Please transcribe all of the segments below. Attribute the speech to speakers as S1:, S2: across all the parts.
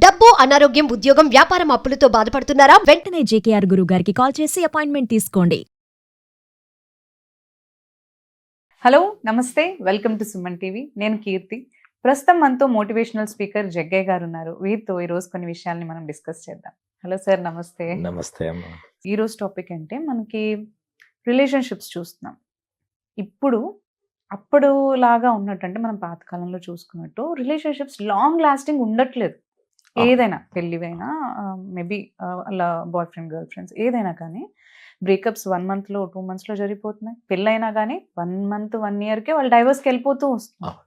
S1: డబ్బు, అనారోగ్యం, ఉద్యోగం, వ్యాపారం అప్పులతో బాధపడుతున్నారా?
S2: వెంటనే జేకేఆర్ గురువు గారికి కాల్ చేసి అపాయింట్మెంట్ తీసుకోండి.
S3: హలో నమస్తే, వెల్కమ్ టు సుమన్ టీవీ. నేను కీర్తి. ప్రస్తుతం మనతో మోటివేషనల్ స్పీకర్ జగ్గయ్య గారు ఉన్నారు. వీరితో ఈరోజు కొన్ని విషయాల్ని మనం డిస్కస్ చేద్దాం. హలో సార్, నమస్తే.
S4: నమస్తే అమ్మా.
S3: ఈరోజు టాపిక్ అంటే మనకి రిలేషన్షిప్స్ చూస్తున్నాం. ఇప్పుడు అప్పుడు లాగా ఉన్నట్టు, అంటే మనం పాతకాలంలో చూసుకున్నట్టు రిలేషన్షిప్స్ లాంగ్ లాస్టింగ్ ఉండట్లేదు. ఏదైనా పెళ్ళివైనా మేబీ అలా బాయ్ ఫ్రెండ్ గర్ల్ ఫ్రెండ్స్ ఏదైనా కానీ బ్రేకప్స్ 1 monthలో 2 monthsలో జరిగిపోతున్నాయి. పెళ్ళైనా కానీ 1 month 1 yearకే వాళ్ళు డైవర్స్కి వెళ్ళిపోతూ వస్తున్నారు.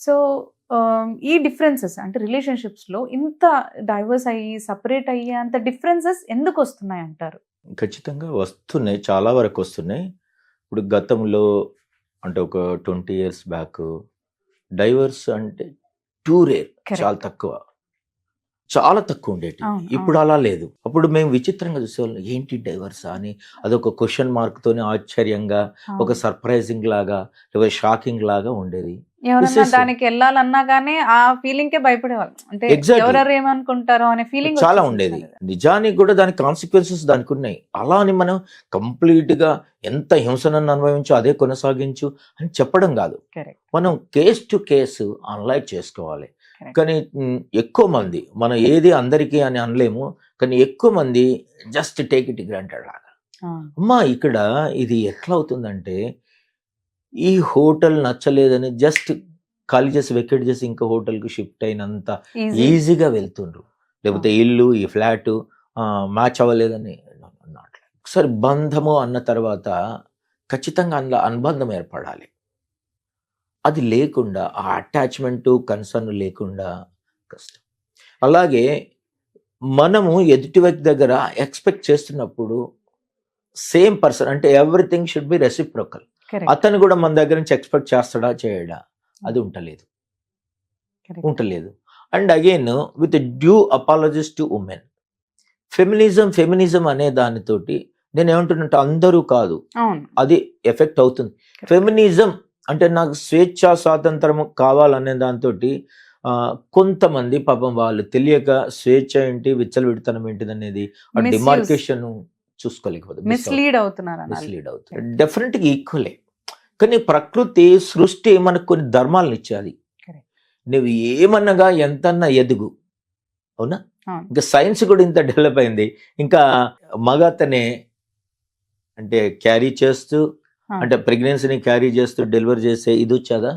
S3: సో ఈ డిఫరెన్సెస్ అంటే రిలేషన్షిప్స్లో ఇంత డైవర్స్ అయ్యి సపరేట్ అయ్యి అంత డిఫరెన్సెస్ ఎందుకు వస్తున్నాయి అంటారు?
S4: ఖచ్చితంగా వస్తున్నాయి, చాలా వరకు వస్తున్నాయి. ఇప్పుడు గతంలో అంటే ఒక 20 years బ్యాక్ డైవర్స్ అంటే టూ రేర్, చాలా తక్కువ, చాలా తక్కువ ఉండేది. ఇప్పుడు అలా లేదు. అప్పుడు మేము విచిత్రంగా చూసేవాళ్ళం, ఏంటి డైవర్స్ అని. అదొక క్వశ్చన్ మార్క్ తోని ఆశ్చర్యంగా, ఒక సర్ప్రైజింగ్ లాగా, లేకపోతే షాకింగ్ లాగా ఉండేది.
S3: ఎవరన్నా దానికి వెళ్ళాలన్నా గానీ ఆ ఫీలింగ్ కే భయపడేవాళ్ళు. అంటే ఎవరెవరు ఏమనుకుంటారో అనే ఫీలింగ్
S4: చాలా ఉండేది. నిజానికి కూడా దాని కాన్సిక్వెన్సెస్ దానికి ఉన్నాయి. అలా అని మనం కంప్లీట్ గా ఎంత హింసనన్ను అనుభవించు అదే కొనసాగించు అని చెప్పడం కాదు. మనం కేస్ టు కేసు అనలైజ్ చేసుకోవాలి. కానీ ఎక్కువ మంది, మనం ఏది అందరికీ అని అనలేము, కానీ ఎక్కువ మంది జస్ట్ టేక్ ఇట్ గ్రాంటెడ్ లాగా. అమ్మా ఇక్కడ ఇది ఎట్లా అవుతుందంటే, ఈ హోటల్ నచ్చలేదని జస్ట్ ఖాళీ చేసి వెకెట్ చేసి ఇంకో హోటల్కి షిఫ్ట్ అయినంత ఈజీగా వెళ్తుండ్రు. లేకపోతే ఇల్లు, ఈ ఫ్లాట్ మ్యాచ్ అవ్వలేదని. ఒకసారి బంధము అన్న తర్వాత ఖచ్చితంగా అందులో అనుబంధం ఏర్పడాలి. అది లేకుండా, ఆ అటాచ్మెంట్ కన్సర్న్ లేకుండా కష్టం. అలాగే మనము ఎదుటి వ్యక్తి దగ్గర ఎక్స్పెక్ట్ చేస్తున్నప్పుడు సేమ్ పర్సన్ అంటే ఎవ్రీథింగ్ షుడ్ బి రెసిప్రోకల్. అతను కూడా మన దగ్గర నుంచి ఎక్స్పెక్ట్ చేస్తాడా చేయడా, అది ఉంటలేదు. And again with due apologies to women. Feminism అనే దానితోటి నేను ఏమంటున్నట్టు అందరూ కాదు, అది ఎఫెక్ట్ అవుతుంది. ఫెమినిజం అంటే నాకు స్వేచ్ఛ స్వాతంత్రం కావాలనే దాంతో కొంతమంది పాపం వాళ్ళు తెలియక స్వేచ్ఛ ఏంటి, విచ్చలవిడితనం ఏంటిది అనేది ఆ డిమార్కేషన్ చూసుకోలేకపోతే
S3: మిస్లీడ్ అవుతున్నారు.
S4: డెఫినెట్గా ఈక్వలే. కానీ ప్రకృతి సృష్టి మనకు కొన్ని ధర్మాలను ఇచ్చేది. నువ్వు ఏమన్నగా ఎంతన్నా ఎదుగు, అవునా? ఇంకా సైన్స్ కూడా ఇంత డెవలప్ అయింది. ఇంకా మగతనే అంటే క్యారీ చేస్తూ, అంటే ప్రెగ్నెన్సీని క్యారీ చేస్తూ డెలివరీ చేసే ఇది వచ్చాదా?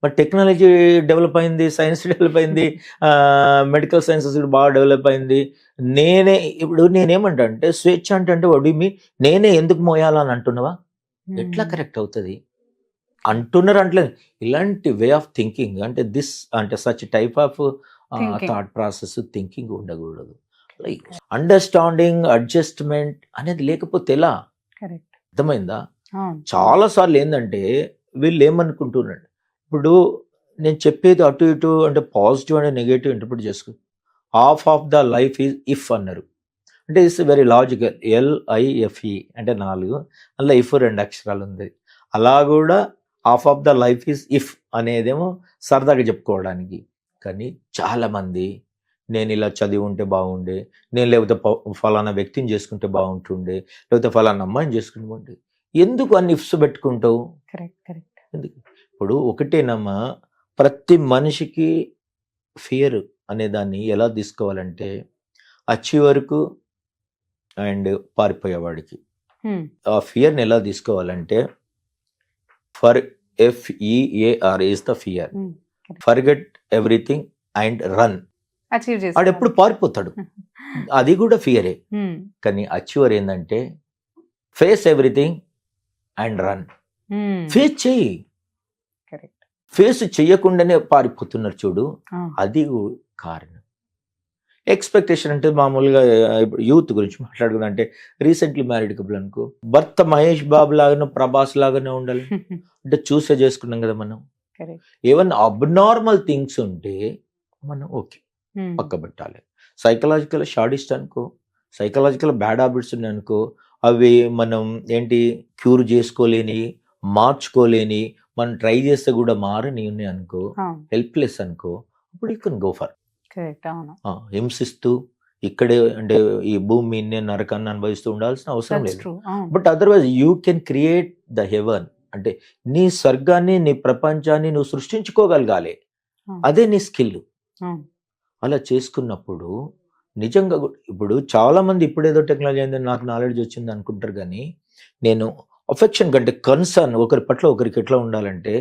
S4: మరి టెక్నాలజీ డెవలప్ అయింది, సైన్స్ డెవలప్ అయింది, మెడికల్ సైన్సెస్ కూడా బాగా డెవలప్ అయింది. ఇప్పుడు నేనేమంటా అంటే, స్వేచ్ఛ అంటే వడ్ మీ నేనే ఎందుకు మోయాలని అంటున్నావా? ఎట్లా కరెక్ట్ అవుతుంది అంటున్నారు. అంటలేదు. ఇలాంటి వే ఆఫ్ థింకింగ్ అంటే such type of thought process thinking ఉండకూడదు. అండర్స్టాండింగ్, అడ్జస్ట్మెంట్ అనేది లేకపోతే ఎలా? అర్థమైందా? చాలా సార్లు ఏంటంటే వీళ్ళు ఏమనుకుంటున్నాడు, ఇప్పుడు నేను చెప్పేది అటు ఇటు అంటే పాజిటివ్ అంటే నెగటివ్ ఇంటర్ప్రిట్ చేసుకో. Half of the life is if అన్నారు. అంటే ఇట్స్ వెరీ లాజికల్. LIFE అంటే 4, అందులో ఇఫ్ 2 అక్షరాలు ఉంది. అలా కూడా half of the life is if అనేదేమో సరదాగా చెప్పుకోవడానికి. కానీ చాలామంది నేను ఇలా చదివి ఉంటే బాగుండే, నేను లేకపోతే ఫలానా వ్యక్తిని చేసుకుంటే బాగుంటుండే, లేకపోతే ఫలానా అమ్మాయిని చేసుకుంటే బాగుండే. ఎందుకు అన్ని ఇఫ్స్ పెట్టుకుంటావు? ఎందుకు? ఇప్పుడు ఒకటేనమ్మా, ప్రతి మనిషికి ఫియర్ అనే దాన్ని ఎలా తీసుకోవాలంటే, అచీవర్కు అండ్ పారిపోయేవాడికి ఆ ఫియర్ని ఎలా తీసుకోవాలంటే, FEAR is the fear. Forget everything and run. వాడు ఎప్పుడు పారిపోతాడు, అది కూడా ఫియరే. కానీ అచీవర్ ఏంటంటే face everything and run. Face చెయ్యి. ఫేస్ చెయ్యకుండానే పారిపోతున్నారు చూడు, అది కారణం. ఎక్స్పెక్టేషన్ అంటే మామూలుగా ఇప్పుడు యూత్ గురించి మాట్లాడుకుందాం అంటే, రీసెంట్లీ మ్యారీడ్ కపుల్ అనుకో, భర్త మహేష్ బాబు లాగానో ప్రభాస్ లాగానే ఉండాలి అంటే చూసే చేసుకున్నాం కదా మనం. ఏమన్నా అబ్నార్మల్ థింగ్స్ ఉంటే మనం ఓకే పక్క పెట్టాలి. సైకలాజికల్ షాడిస్ట్ అనుకో, సైకలాజికల్ బ్యాడ్ హ్యాబిట్స్ ఉన్నాయి అనుకో, అవి మనం ఏంటి క్యూర్ చేసుకోలేని, మార్చుకోలేని, మనం ట్రై చేస్తే కూడా మారని ఉన్నాయి అనుకో, హెల్ప్లెస్ అనుకో, అప్పుడు you can go for.
S3: Correct. అవును.
S4: హింసిస్తూ ఇక్కడే అంటే ఈ భూమి మీదనే నరకాన్ని అనుభవిస్తూ ఉండాల్సిన అవసరం
S3: దట్స్
S4: లేదు.
S3: ట్రూ. అవును.
S4: But otherwise you can create the heaven, అంటే నీ స్వర్గాన్ని నీ ప్రపంచాన్ని నువ్వు సృష్టించుకోగలగాలి.
S3: అవును.
S4: అదే నీ స్కిల్.
S3: అవును.
S4: అలా చేసుకున్నప్పుడు నిజంగా ఇప్పుడు చాలా మంది ఇప్పుడేదో టెక్నాలజీ అయిందని నాకు నాలెడ్జ్ వచ్చింది అనుకుంటారు, కానీ నేను అఫెక్షన్ కంటే కన్సర్న్, ఒకరి పట్ల ఒకరికి ఎట్లా ఉండాలంటే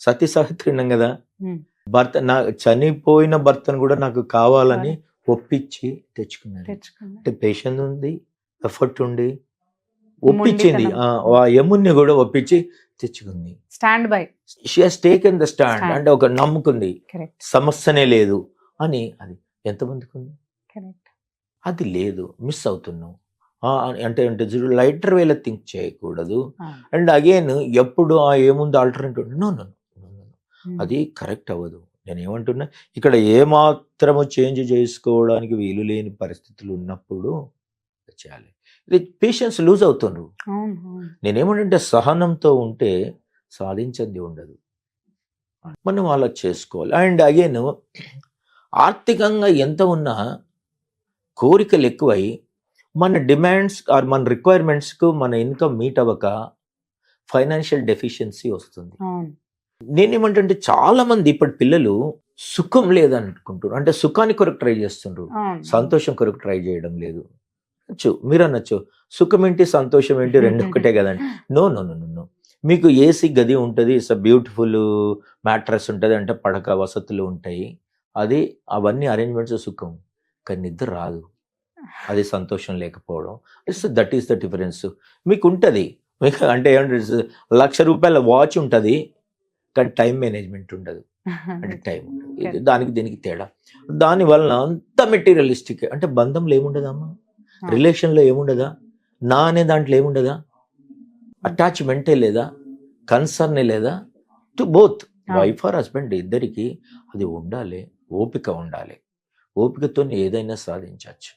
S4: సతీ సావిత్రి ఉన్నాం కదా,
S3: Hmm.
S4: భర్త నా చనిపోయిన భర్తను కూడా నాకు కావాలని ఒప్పించి తెచ్చుకున్నాను.
S3: తెచ్చుకున్నా.
S4: అంటే పేషెన్స్ ఉంది, ఎఫర్ట్ ఉండి ఒప్పించింది.
S3: మొండితనం.
S4: ఆ యముణ్ణి కూడా ఒప్పించి తెచ్చుకుంది.
S3: Stand by.
S4: She has taken the stand,
S3: Stand.
S4: అంటే ఒక నమ్ముకుంది,
S3: కరెక్ట్.
S4: సమస్యనే లేదు అని. అది ఎంతమందికి ఉంది?
S3: కరెక్ట్.
S4: అది లేదు, మిస్ అవుతున్నావు. అంటే అంటే లైటర్ వేలో థింక్ చేయకూడదు. అండ్ అగైన్ ఎప్పుడు ఏముంది ఆల్టర్నేటివ్, నో నో అది కరెక్ట్ అవ్వదు. నేను ఏమంటున్నా, ఇక్కడ ఏమాత్రము చేంజ్ చేసుకోవడానికి వీలు లేని పరిస్థితులు ఉన్నప్పుడు చేయాలి. ఇది పేషెన్స్ లూజ్ అవుతున్నారు.
S3: అవును. అవును.
S4: నేనేమంటే సహనంతో ఉంటే సాధించింది ఉండదు, మనం అలా చేసుకోవాలి. అండ్ అగైన్ ఆర్థికంగా ఎంత ఉన్నా కోరికలు ఎక్కువై మన డిమాండ్స్ ఆర్ మన రిక్వైర్మెంట్స్కు మన ఇన్కమ్ మీట్ అవ్వక ఫైనాన్షియల్ డెఫిషియన్సీ వస్తుంది.
S3: అవును.
S4: నేనేమంటే చాలా మంది ఇప్పటి పిల్లలు సుఖం లేదనుకుంటారు, అంటే సుఖాన్ని కొరకు ట్రై చేస్తుండ్రు,
S3: అవును.
S4: సంతోషం కొరకు ట్రై చేయడం లేదు. మీరు అనొచ్చు సుఖం ఏంటి సంతోషం ఏంటి రెండు ఒకటే కదండి. నో నో నో నో మీకు ఏసీ గది ఉంటుంది, ఇట్స్ అ బ్యూటిఫుల్ మ్యాట్రస్ ఉంటుంది, అంటే పడక వసతులు ఉంటాయి, అది అవన్నీ అరేంజ్మెంట్స్ సుఖం. కానీ నిద్ర రాదు, అది సంతోషం లేకపోవడం. That is the difference. మీకు ఉంటుంది, మీకు అంటే ఏమంటే ₹1,00,000 వాచ్ ఉంటుంది, కానీ టైం మేనేజ్మెంట్ ఉండదు, అంటే టైం ఉండదు. ఇది దానికి దీనికి తేడా. దానివల్ల అంత మెటీరియలిస్టిక్, అంటే బంధంలో ఏముండదమ్మా, రిలేషన్లో ఏముండదా, నా అనే దాంట్లో ఏముండదా, అటాచ్మెంటే లేదా, కన్సర్నే లేదా, to both wife or husband ఇద్దరికి అది ఉండాలి, ఓపిక ఉండాలి. ఓపికతో ఏదైనా సాధించవచ్చు.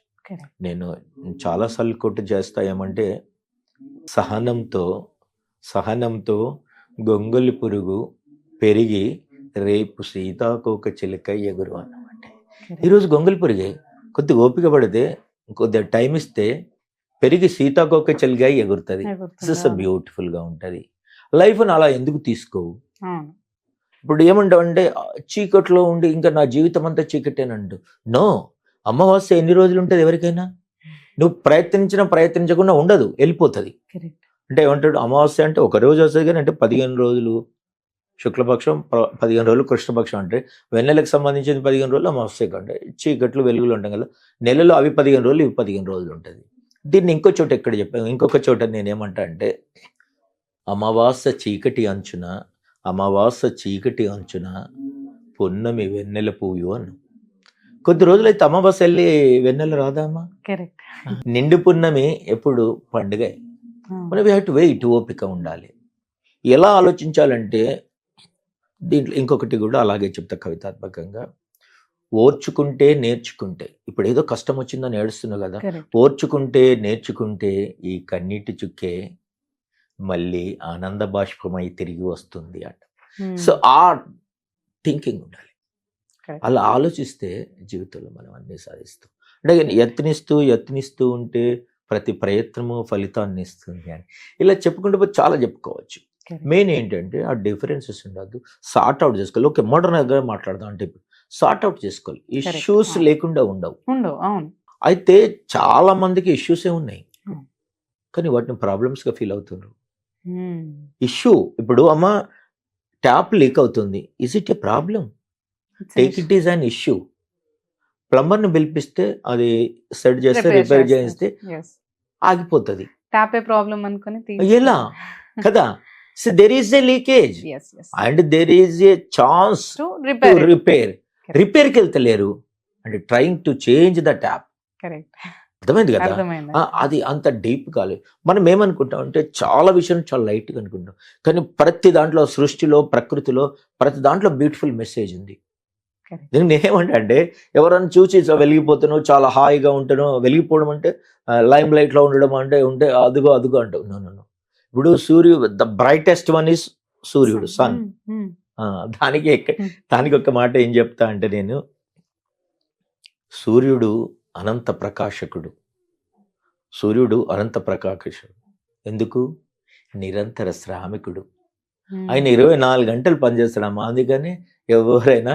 S4: నేను చాలాసార్లు కొట్టు చేస్తా ఏమంటే, సహనంతో గొంగలి పురుగు పెరిగి రేపు సీతాకోక చిలుక ఎగురు అన్నమాట. ఈరోజు గొంగలి పురుగే, కొద్దిగా ఓపిక పడితే కొద్దిగా టైం ఇస్తే పెరిగి సీతాకోక చిలుక ఎగురుతుంది. ఇట్స్ బ్యూటిఫుల్గా ఉంటుంది. లైఫ్ని అలా ఎందుకు తీసుకోవు? ఇప్పుడు ఏమంటావు అంటే చీకట్లో ఉండి ఇంకా నా జీవితం అంతా చీకటేనండు. నో, అమావాస్య ఎన్ని రోజులు ఉంటుంది ఎవరికైనా, నువ్వు ప్రయత్నించకుండా ఉండదు, వెళ్ళిపోతుంది. అంటే ఏమంటాడు, అమావాస్య అంటే ఒక రోజు వస్తుంది, కానీ అంటే 15 రోజులు శుక్లపక్షం, 15 రోజులు కృష్ణపక్షం, అంటే వెన్నెలకు సంబంధించింది 15 రోజులు, అమావాస్య కంటే చీకట్లు వెలుగులు ఉంటాం కదా, నెలలో అవి 15 రోజులు ఇవి 15 రోజులు ఉంటుంది. దీన్ని ఇంకో చోట ఎక్కడ చెప్పాను, ఇంకొక చోట నేనేమంటా అంటే అమావాస్య చీకటి అంచున పున్నమి వెన్నెల పూయు అను. కొద్ది రోజులైతే అమావాస్య వెళ్ళి వెన్నెల రాదామా?
S3: కరెక్ట్.
S4: నిండు పున్నమి ఎప్పుడు పండుగ. మనం వీ హ్యావ్ టు వెయిట్, ఓపిక ఉండాలి. ఎలా ఆలోచించాలంటే దీంట్లో ఇంకొకటి కూడా అలాగే చెప్తా కవితాత్మకంగా, ఓర్చుకుంటే నేర్చుకుంటే. ఇప్పుడు ఏదో కష్టం వచ్చిందని ఏడుస్తున్నావు కదా, ఓర్చుకుంటే నేర్చుకుంటే ఈ కన్నీటి చుక్కే మళ్ళీ ఆనంద బాష్పమై తిరిగి వస్తుంది అంట. సో ఆ థింకింగ్ ఉండాలి. అలా ఆలోచిస్తే జీవితంలో మనం అన్నీ సాధిస్తాం. అంటే యత్నిస్తూ ఉంటే ప్రతి ప్రయత్నము ఫలితాన్ని ఇస్తుంది అని ఇలా చెప్పుకుంటూ పోతే చాలా చెప్పుకోవచ్చు. మెయిన్ ఏంటంటే ఆ డిఫరెన్సెస్ ఉండద్దు, సార్ట్ అవుట్ చేసుకోవాలి. ఓకే, మోడర్న్గా మాట్లాడదాం అంటే ఇప్పుడు సార్ట్ అవుట్ చేసుకోవాలి, ఇష్యూస్ లేకుండా ఉండవు. అయితే చాలా మందికి ఇష్యూసే ఉన్నాయి, కానీ వాటిని ప్రాబ్లమ్స్గా ఫీల్ అవుతున్నారు. ఇష్యూ ఇప్పుడు అమ్మ ట్యాప్ లీక్ అవుతుంది, is it a problem? Take it is an issue. ప్లంబర్ని పిలిపిస్తే అది సెట్ చేస్తే రిపేర్ చేస్తే ఆగిపోతుంది. ఎలా కదా? So there is a leakage and there is a chance to రిపేర్కి వెళ్తలేరు, అంటే trying to change the tap. అర్థమైంది కదా? అది అంత డీప్ కాలేదు. మనం ఏమనుకుంటాం అంటే చాలా విషయం చాలా లైట్గా అనుకుంటాం, కానీ ప్రతి దాంట్లో సృష్టిలో ప్రకృతిలో ప్రతి దాంట్లో బ్యూటిఫుల్ మెసేజ్ ఉంది. నేనేమంటా అంటే ఎవరైనా చూసి వెలిగిపోతున్నావు చాలా హాయిగా ఉంటాను, వెలిగిపోవడం అంటే లైమ్ లైట్లో ఉండడం అంటే ఉంటే అదుగో అంటావు. నో. ఇప్పుడు ద బ్రైటెస్ట్ వన్ ఈస్ సూర్యుడు, సన్. దానికి ఒక మాట ఏం చెప్తా అంటే, నేను సూర్యుడు అనంత ప్రకాశకుడు. సూర్యుడు అనంత ప్రకాశకుడు. ఎందుకు? నిరంతర శ్రామికుడు. ఆయన 24 గంటలు పనిచేస్తాడమ్మా. అందుకని ఎవరైనా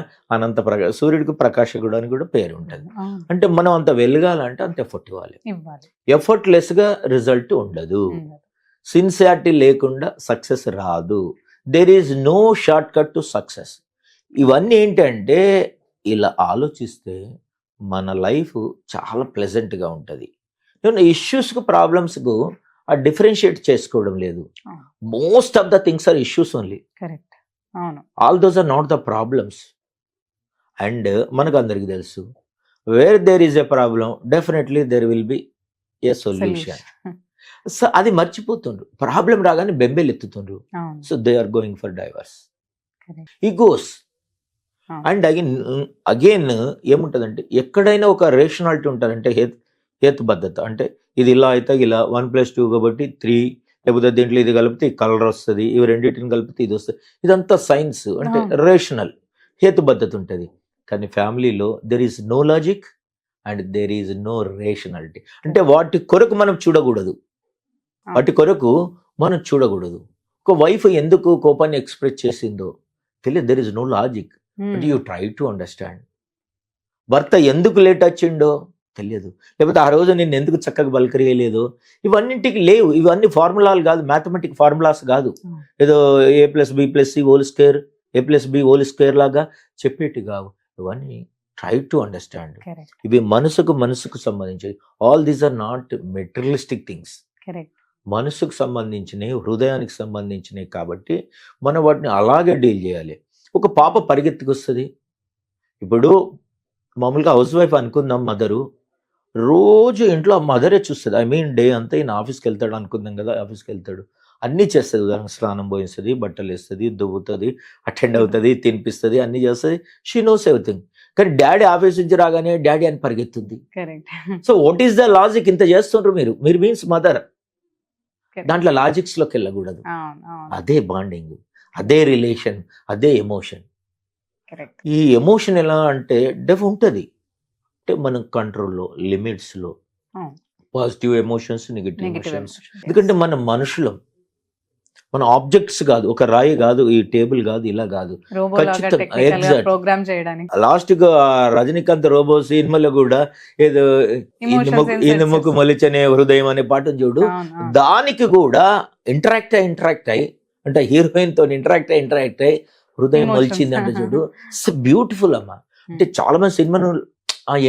S4: సూర్యుడికి ప్రకాశకుడు అని కూడా పేరు ఉంటుంది.
S3: అవును.
S4: అంటే మనం అంత వెలగాలంటే అంత ఎఫర్ట్ ఇవ్వాలి.
S3: ఇవ్వాలి.
S4: ఎఫర్ట్లెస్గా రిజల్ట్ ఉండదు.
S3: ఉండదు.
S4: సిన్సియారిటీ లేకుండా సక్సెస్ రాదు. There is no short cut to success. ఇవన్నీ ఏంటంటే ఇలా ఆలోచిస్తే మన లైఫ్ చాలా ప్లెజెంట్గా ఉంటుంది. నేను ఇష్యూస్కు ప్రాబ్లమ్స్కు ఆ డిఫరెన్షియేట్ చేసుకోవడం లేదు.
S3: అవును.
S4: Most of the things are issues only.
S3: Correct. అవును.
S4: All those are not the problems. And మనకు అందరికీ తెలుసు, where there is a problem definitely there will be a solution. So అది మర్చిపోతుండ్రు. ప్రాబ్లం రాగానే బెంబేలు ఎత్తుతుండ్రు.
S3: అవును.
S4: So they are going for divorce.
S3: Correct.
S4: Egos.
S3: అవును.
S4: అండ్ అగైన్ ఏముంటుందంటే ఎక్కడైనా ఒక రేషనాలిటీ ఉంటుందంటే హేతుబద్ధత. అంటే ఇది ఇలా అయితే ఇలా 1+2 కాబట్టి 3, లేకపోతే దీంట్లో ఇది కలిపితే ఈ కలర్ వస్తుంది, ఇవి రెండింటిని కలిపితే ఇది వస్తుంది. ఇదంతా సైన్స్, అంటే
S3: అవును.
S4: రేషనల్ హేతుబద్ధత ఉంటుంది. కానీ ఫ్యామిలీలో there is no logic and there is no rationality. అంటే వాటి కొరకు మనం చూడకూడదు. వాటి కొరకు మనం చూడకూడదు. ఒక వైఫ్ ఎందుకు కోపాన్ని ఎక్స్ప్రెస్ చేసిందో తెలియదు. There is no logic. But you try to understand. భర్త ఎందుకు లేట్ వచ్చిండో తెలియదు. లేకపోతే ఆ రోజు నేను ఎందుకు చక్కగా బలకరియలేదో ఇవన్నింటికి లేవు. ఇవన్నీ ఫార్ములాలు కాదు, మ్యాథమెటిక్ ఫార్ములాస్ కాదు. ఏదో A+B+C² A+B² లాగా చెప్పేటి కావు. ఇవన్నీ ట్రై టు అండర్స్టాండ్.
S3: Correct.
S4: ఇవి మనసుకు సంబంధించి. All these are not materialistic things.
S3: Correct.
S4: మనసుకు సంబంధించినవి, హృదయానికి సంబంధించినవి. కాబట్టి మనం వాటిని అలాగే డీల్ చేయాలి. ఒక పాప పరిగెత్తుకొస్తుంది. ఇప్పుడు మామూలుగా హౌస్ వైఫ్ అనుకుందాం, మదరు రోజు ఇంట్లో మదరే చూస్తుంది. ఐ మీన్ డే అంతా ఈయన ఆఫీస్కి వెళ్తాడు అనుకుందాం కదా, ఆఫీస్కి వెళ్తాడు, అన్నీ చేస్తుంది. ఉదాహరణ స్నానం పోయిస్తుంది, బట్టలు వేస్తుంది, దువ్వుతుంది, అటెండ్ అవుతుంది, తినిపిస్తుంది, అన్నీ చేస్తుంది. She knows everything. కానీ డాడీ ఆఫీస్ నుంచి రాగానే డాడీ అని పరిగెత్తుంది.
S3: Correct.
S4: So what is the logic? ఇంత చేస్తుండ్రు మీరు మీన్స్ మదర్.
S3: Correct.
S4: దాంట్లో లాజిక్స్లోకి వెళ్ళకూడదు.
S3: అవును. అవును.
S4: అదే బాండింగ్, అదే రిలేషన్, అదే ఎమోషన్.
S3: Correct.
S4: ఈ ఎమోషన్ ఎలా అంటే ఉంటుంది, అంటే మనం కంట్రోల్లో, లిమిట్స్లో.
S3: అవును.
S4: Positive emotions, negative
S3: Negative
S4: emotions.
S3: emotions.
S4: ఎందుకంటే మన మనుషులం, మన ఆబ్జెక్ట్స్ కాదు, ఒక రాయి కాదు, ఈ టేబుల్ కాదు, ఇలా కాదు.
S3: Robo లాగా
S4: ఖచ్చితంగా,
S3: technical గా
S4: exact.
S3: ప్రోగ్రామ్ చేయడానికి
S4: లాస్ట్గా రజనీకాంత్ రోబో సినిమాలో కూడా ఏదో
S3: Emotions and
S4: ఇనుముకు
S3: senses.
S4: మొలిచనే హృదయం అనే పాట చూడు.
S3: అవును. అవును.
S4: దానికి కూడా ఇంటరాక్ట్ అయ్యి అంటే హీరోయిన్ తో ఇంటరాక్ట్ అయ్యి హృదయం
S3: Emotions.
S4: మొలిచింది అంటే చూడు. ఇట్స్ బ్యూటిఫుల్ అమ్మా. అంటే చాలా మంది సినిమాను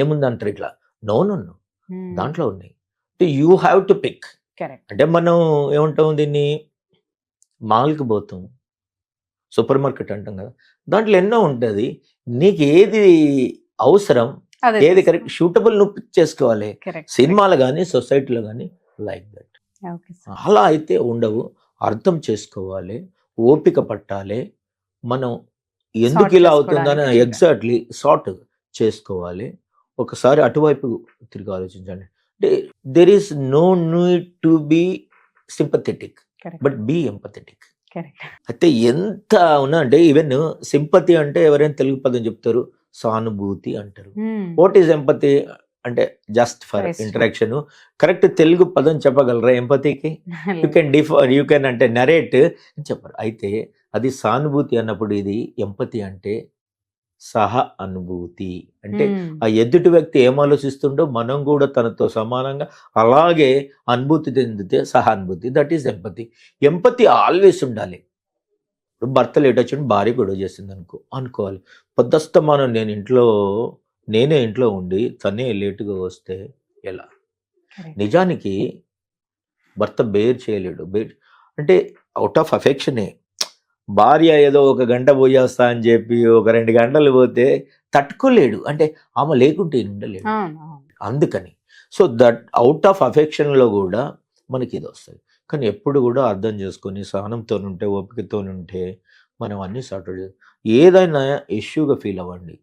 S4: ఏముంది అంటారు ఇట్లా. No,
S3: Hmm.
S4: దాంట్లో ఉన్నాయి. You have to pick.
S3: Correct.
S4: అంటే మనం ఏమంటాం దీన్ని, మాల్కి పోతాం, సూపర్ మార్కెట్ అంటాం కదా, దాంట్లో ఎన్నో ఉంటుంది. నీకు ఏది అవసరం,
S3: అదే
S4: ఏది కరెక్ట్, షూటబుల్ నువ్వు పిక్ చేసుకోవాలి.
S3: Correct.
S4: సినిమాలు కానీ సొసైటీలో కానీ లైక్ దట్.
S3: Okay, sir.
S4: అలా అయితే ఉండవు. అర్థం చేసుకోవాలి, ఓపిక పట్టాలి. మనం ఎందుకు ఇలా అవుతుందని
S3: చేసుకోవడానికి
S4: ఎగ్జాక్ట్లీ సార్ట్ చేసుకోవాలి. ఒకసారి అటువైపు తిరిగి ఆలోచించండి. అంటే there is no need to be sympathetic,
S3: Correct.
S4: But be empathetic.
S3: Correct.
S4: అయితే ఎంత ఉన్నా అంటే ఈవెన్ సింపతి అంటే ఎవరైనా తెలుగు పదం చెప్తారు, సానుభూతి అంటారు.
S3: Hmm.
S4: వాట్ ఈజ్ ఎంపతి అంటే just for
S3: Yes.
S4: Interaction. Correct Telugu పదం చెప్పగలరా ఎంపతికి? యూ కెన్ అంటే నరేట్ చెప్పరు. అయితే అది సానుభూతి అన్నప్పుడు, ఇది ఎంపతి అంటే సహ అనుభూతి. అంటే
S3: Hmm.
S4: ఆ ఎదుటి వ్యక్తి ఏం ఆలోచిస్తుండో మనం కూడా తనతో సమానంగా అలాగే అనుభూతి చెందితే సహానుభూతి. That is empathy. Empathy always ఉండాలి. ఇప్పుడు భర్త లేట్ వచ్చిండు, భార్య గొడవ చేసింది అనుకోవాలి. పొద్దస్తమానం నేనే ఇంట్లో ఉండి తనే లేటుగా వస్తే ఎలా?
S3: Correct.
S4: నిజానికి భర్త బేర్ చేయలేడు. అంటే అవుట్ ఆఫ్ అఫెక్షనే. భార్య ఏదో 1 గంట పోయేస్తా అని చెప్పి 1-2 గంటలు పోతే తట్టుకోలేడు. అంటే ఆమె లేకుంటే ఈయన ఉండలేడు.
S3: అవును. అవును.
S4: అందుకని సో దట్ అవుట్ ఆఫ్ అఫెక్షన్లో కూడా మనకి ఇది వస్తుంది. కానీ ఎప్పుడు కూడా అర్థం చేసుకొని సహనంతోనుంటే, ఓపికతోనుంటే మనం అన్నీ సార్ట్ అవుట్. ఏదైనా ఇష్యూగా ఫీల్ అవ్వండి.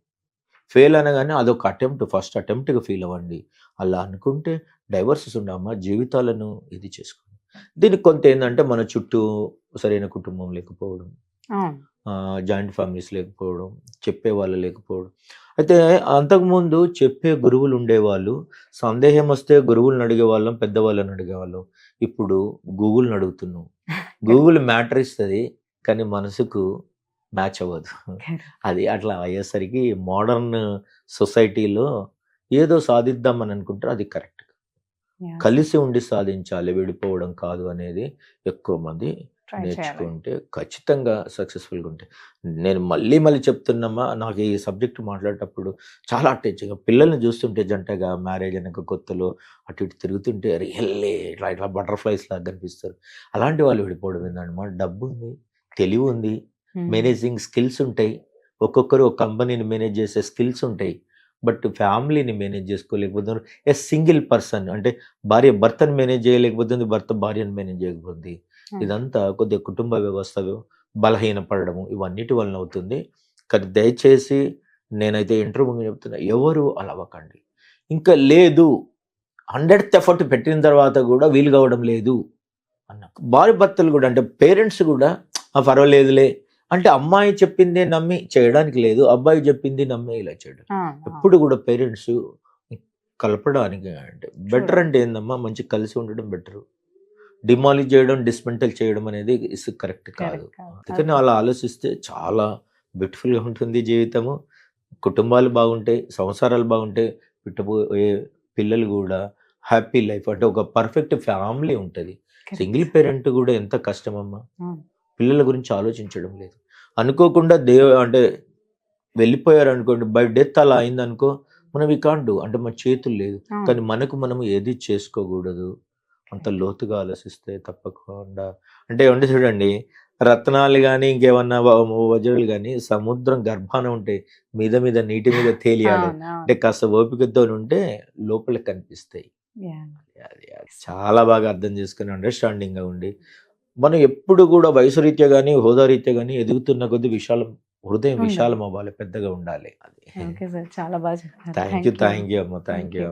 S4: ఫెయిల్ అనగానే అదొక ఫస్ట్ అటెంప్ట్గా ఫీల్ అవ్వండి. అలా అనుకుంటే డైవర్సెస్ ఉండమ్మా, జీవితాలను ఇది చేసుకోండి. దీనికి కొంత ఏంటంటే మన చుట్టూ సరైన కుటుంబం లేకపోవడం,
S3: అవును.
S4: జాయింట్ ఫ్యామిలీస్ లేకపోవడం, చెప్పేవాళ్ళు లేకపోవడం. అయితే అంతకుముందు చెప్పే గురువులు ఉండేవాళ్ళు. సందేహం వస్తే గురువులను అడిగేవాళ్ళం, పెద్దవాళ్ళని అడిగేవాళ్ళం. ఇప్పుడు గూగుల్‌ని అడుగుతున్నాం. గూగుల్ మ్యాటర్ ఇస్తది. కానీ మనసుకు మ్యాచ్ అవ్వదు. అది అట్లా అయ్యేసరికి మోడర్న్ సొసైటీలో ఏదో సాధిద్దామని అనుకుంటారు. అది కరెక్ట్.
S3: Yeah.
S4: కలిసి ఉండి సాధించాలి, విడిపోవడం కాదు అనేది ఎక్కువ మంది
S3: Try చేయాలి.
S4: నేర్చుకుంటే ఖచ్చితంగా సక్సెస్ఫుల్గా ఉంటాయి. నేను మళ్ళీ మళ్ళీ చెప్తున్నమ్మా, నాకు ఈ సబ్జెక్ట్ మాట్లాడేటప్పుడు చాలా అటాచ్గా పిల్లల్ని చూస్తుంటే జంటగా మ్యారేజ్ అయినాక కొత్తలో అటు ఇటు తిరుగుతుంటే రియల్లీ ఇట్లా ఇట్లా బటర్ఫ్లైస్ లాగా కనిపిస్తారు. అలాంటి వాళ్ళు విడిపోవడం ఏందన్నమాట. డబ్బు ఉంది, తెలివి ఉంది,
S3: Hmm.
S4: మేనేజింగ్ స్కిల్స్ ఉంటాయి. ఒక్కొక్కరు ఒక కంపెనీని మేనేజ్ చేసే స్కిల్స్ ఉంటాయి. బట్ ఫ్యామిలీని మేనేజ్ చేసుకోలేకపోతున్నారు. సింగిల్ పర్సన్ అంటే భార్య భర్తను మేనేజ్ చేయలేకపోతుంది, భర్త భార్యను మేనేజ్ చేయకపోతుంది. ఇదంతా కొద్దిగా కుటుంబ వ్యవస్థ బలహీనపడము ఇవన్నిటి వలన అవుతుంది. కానీ దయచేసి నేనైతే ఇంటర్వ్యూ చెప్తున్నా, ఎవరు అలా అవ్వకండి. ఇంకా లేదు 100th ఎఫర్ట్ పెట్టిన తర్వాత కూడా వీలు కావడం లేదు అన్న భార్య భర్తలు కూడా, అంటే పేరెంట్స్ కూడా పర్వాలేదులే అంటే అమ్మాయి చెప్పిందే నమ్మి చేయడానికి లేదు, అబ్బాయి చెప్పింది నమ్మి ఇలా చేయడం. ఎప్పుడు కూడా పేరెంట్స్ కలపడానికి అంటే బెటర్ అంటే ఏందమ్మా, మంచి కలిసి ఉండడం బెటర్. డిమాలిష్ చేయడం, డిస్మెంటల్ చేయడం అనేది ఇస్ కరెక్ట్ కాదు. అందుకని అలా ఆలోచిస్తే చాలా బ్యూటిఫుల్గా ఉంటుంది జీవితము. కుటుంబాలు బాగుంటాయి, సంసారాలు బాగుంటాయి, పుట్టబోయే పిల్లలు కూడా హ్యాపీ లైఫ్ అంటే ఒక పర్ఫెక్ట్ ఫ్యామిలీ ఉంటుంది. సింగిల్ పేరెంట్ కూడా ఎంత కష్టమమ్మా, పిల్లల గురించి ఆలోచించడం లేదు. అనుకోకుండా అంటే వెళ్ళిపోయారు అనుకోండి, బై డెత్ అలా అయిందనుకో, మనం వి కాంట్ డూ అంటే మన చేతులు లేదు. కానీ మనకు మనం ఏది చేసుకోకూడదు. అంత లోతుగా ఆలోచిస్తే తప్పకుండా అంటే ఏమంటే చూడండి, రత్నాలు కానీ ఇంకేమన్నా వజ్రాలు కానీ సముద్రం గర్భాన ఉంటే మీద మీద నీటి మీద తేలియాలి అంటే కాస్త ఓపికతో ఉంటే లోపల కనిపిస్తాయి. అది చాలా బాగా అర్థం చేసుకుని అండర్స్టాండింగ్గా ఉండి మనం ఎప్పుడు కూడా వయసు రీత్యా కానీ హోదా రీత్యా కానీ ఎదుగుతున్న కొద్ది హృదయం విశాలం అవ్వాలి, పెద్దగా ఉండాలి. అది
S3: ఓకే సార్, చాలా బాగా చెప్పారు.
S4: థ్యాంక్ యూ అమ్మ, థ్యాంక్ యూ.